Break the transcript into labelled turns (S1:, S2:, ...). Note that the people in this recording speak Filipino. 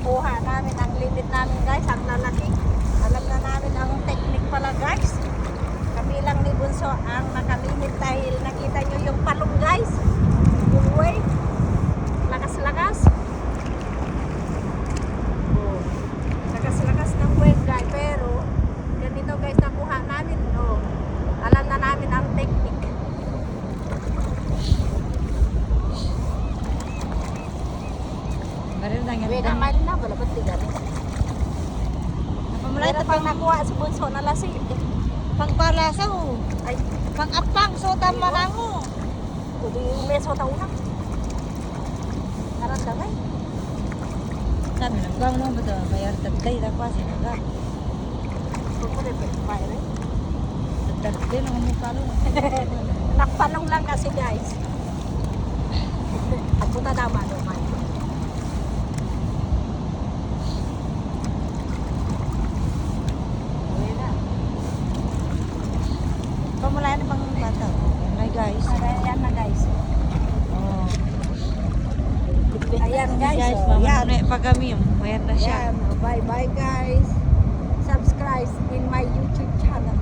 S1: nakuha namin ang limit namin guys, ang lalaki. Alam na namin ang technique pala guys. Kami lang ni Bunso ang nakalimit dahil nakita nyo yung palong guys. Yung wave. Lakas-lakas. Oh. Lakas-lakas ng wave guys. Pero ganito guys nakuha namin. Oh. Alam na namin ang technique. Wait naman na, wala ba't tiga rin?
S2: Napamulay ito
S1: Pang nakuha sa Bunso na lasing.
S2: pangpalasa ho.
S1: Ay,
S2: Pang-apang, so tama lang ho.
S1: kudi meso ta una. Naramdaman.
S2: Sabi lang, gawin mo ba ito? Bayar tagday, tapos sinaga.
S1: Pupuli pa pa rin.
S2: Tagday lang ang mukha lo.
S1: Nakpalong lang kasi guys. At punta naman naman.
S2: Pamulay na pang bata. Ay guys.
S1: Ayan na guys.
S2: Oh.
S1: Ayan guys.
S2: Guys,
S1: Oh, yan.
S2: mamamulay pa kami. Mayat na siya.
S1: Yan. Bye bye guys. Subscribe in my YouTube channel.